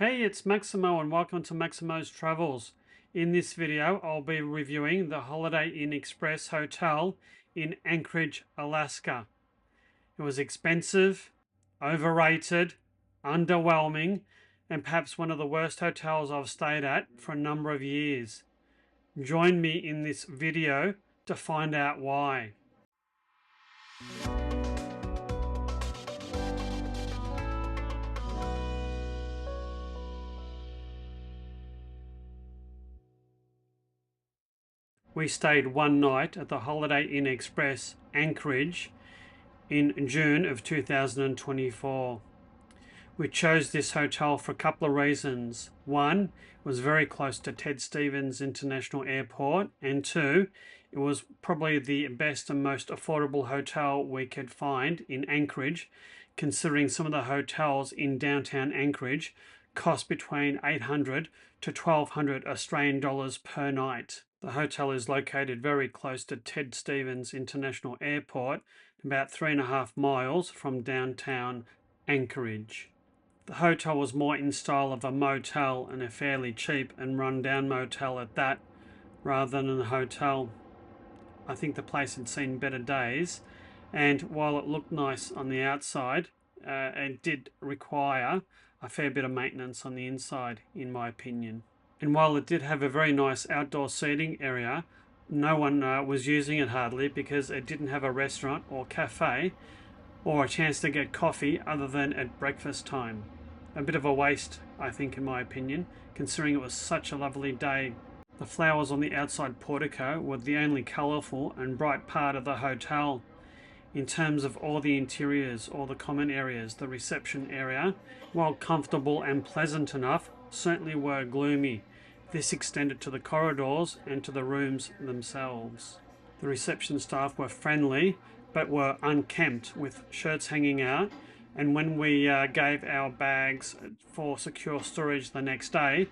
Hey, it's Maximo and welcome to Maximo's Travels. In this video, I'll be reviewing the Holiday Inn Express Hotel in Anchorage, Alaska. It was expensive, overrated, underwhelming, and perhaps one of the worst hotels I've stayed at for a number of years. Join me in this video to find out why. We stayed one night at the Holiday Inn Express Anchorage in June of 2024. We chose this hotel for a couple of reasons. One, it was very close to Ted Stevens International Airport, and two, it was probably the best and most affordable hotel we could find in Anchorage, considering some of the hotels in downtown Anchorage cost between 800 to 1200 Australian dollars per night. The hotel is located very close to Ted Stevens International Airport, about 3.5 miles from downtown Anchorage. The hotel was more in style of a motel, and a fairly cheap and run-down motel at that, rather than a hotel. I think the place had seen better days, and while it looked nice on the outside, it did require a fair bit of maintenance on the inside, in my opinion. And while it did have a very nice outdoor seating area, no one was using it hardly, because it didn't have a restaurant or cafe or a chance to get coffee other than at breakfast time. A bit of a waste, I think, in my opinion, considering it was such a lovely day. The flowers on the outside portico were the only colourful and bright part of the hotel. In terms of all the interiors, all the common areas, the reception area, while comfortable and pleasant enough, certainly were gloomy. This extended to the corridors and to the rooms themselves. The reception staff were friendly, but were unkempt, with shirts hanging out, and when we gave our bags for secure storage the next day,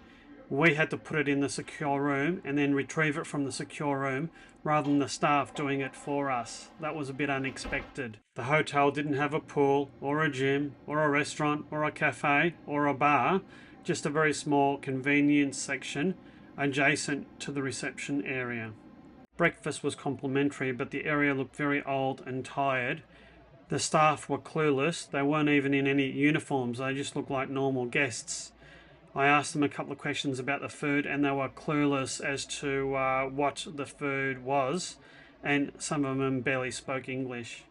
we had to put it in the secure room and then retrieve it from the secure room rather than the staff doing it for us. That was a bit unexpected. The hotel didn't have a pool or a gym or a restaurant or a cafe or a bar, just a very small convenience section adjacent to the reception area. Breakfast was complimentary, but the area looked very old and tired. The staff were clueless. They weren't even in any uniforms. They just looked like normal guests. I asked them a couple of questions about the food, and they were clueless as to what the food was, and some of them barely spoke English.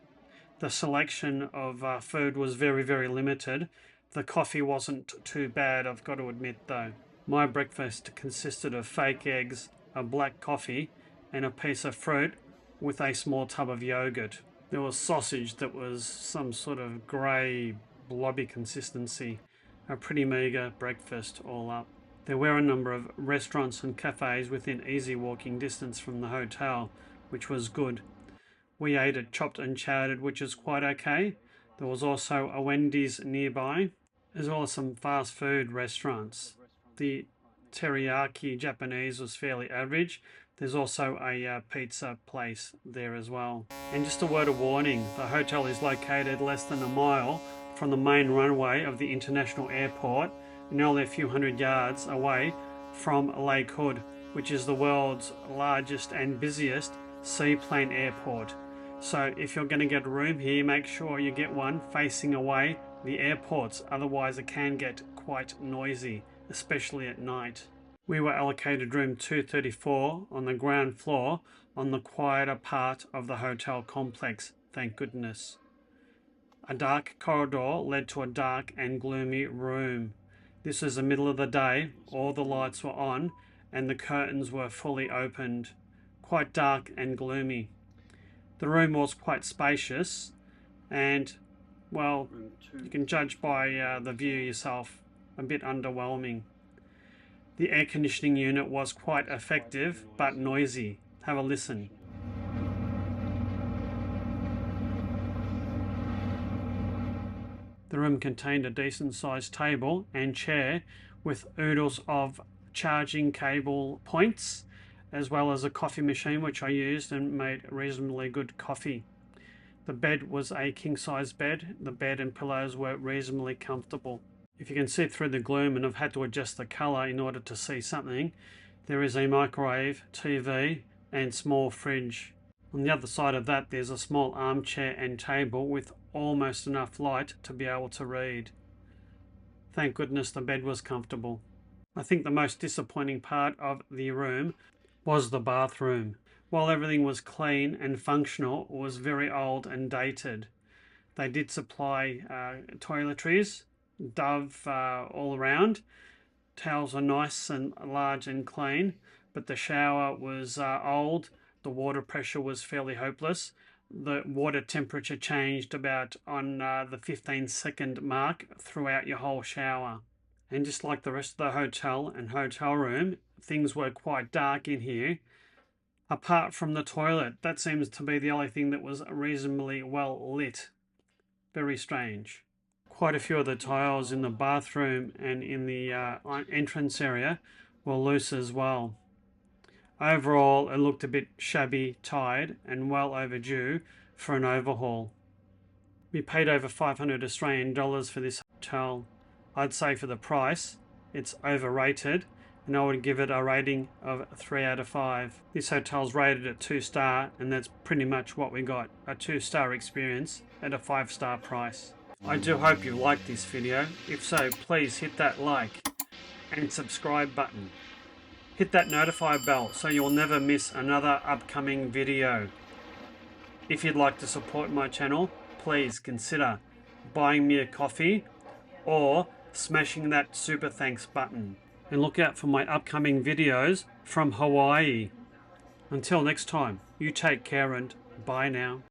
The selection of food was very, very limited. The coffee wasn't too bad, I've got to admit, though. My breakfast consisted of fake eggs, a black coffee, and a piece of fruit with a small tub of yogurt. There was sausage that was some sort of grey, blobby consistency. A pretty meagre breakfast all up. There were a number of restaurants and cafes within easy walking distance from the hotel, which was good. We ate at Chopped and Chowdered, which is quite okay. There was also a Wendy's nearby, as well as some fast food restaurants. The teriyaki Japanese was fairly average. There's also a pizza place there as well. And just a word of warning, the hotel is located less than a mile from the main runway of the international airport, and only a few hundred yards away from Lake Hood, which is the world's largest and busiest seaplane airport. So if you're going to get a room here, make sure you get one facing away the airports, otherwise it can get quite noisy, especially at night. We were allocated room 234 on the ground floor on the quieter part of the hotel complex, thank goodness. A dark corridor led to a dark and gloomy room. This was the middle of the day, all the lights were on and the curtains were fully opened. Quite dark and gloomy. The room was quite spacious and, well, you can judge by the view yourself, a bit underwhelming. The air conditioning unit was quite effective but noisy. Have a listen. The room contained a decent sized table and chair with oodles of charging cable points, as well as a coffee machine which I used and made reasonably good coffee. The bed was a king size bed. The bed and pillows were reasonably comfortable. If you can see through the gloom, and I've had to adjust the colour in order to see something, there is a microwave, TV and small fridge. On the other side of that there's a small armchair and table with almost enough light to be able to read. Thank goodness the bed was comfortable. I think the most disappointing part of the room was the bathroom. While everything was clean and functional, it was very old and dated. They did supply toiletries, Dove all around. Towels are nice and large and clean, but the shower was old. The water pressure was fairly hopeless. The water temperature changed about on the 15-second mark throughout your whole shower. And just like the rest of the hotel and hotel room, things were quite dark in here. Apart from the toilet, that seems to be the only thing that was reasonably well lit. Very strange. Quite a few of the tiles in the bathroom and in the entrance area were loose as well. Overall, it looked a bit shabby, tired and well overdue for an overhaul. We paid over 500 Australian dollars for this hotel. I'd say for the price, it's overrated, and I would give it a rating of 3 out of 5. This hotel's rated at 2-star, and that's pretty much what we got, a 2-star experience at a 5-star price. I do hope you liked this video. If so, please hit that like and subscribe button. Hit that notify bell so you'll never miss another upcoming video. If you'd like to support my channel, please consider buying me a coffee or smashing that super thanks button. And look out for my upcoming videos from Hawaii. Until next time, you take care and bye now.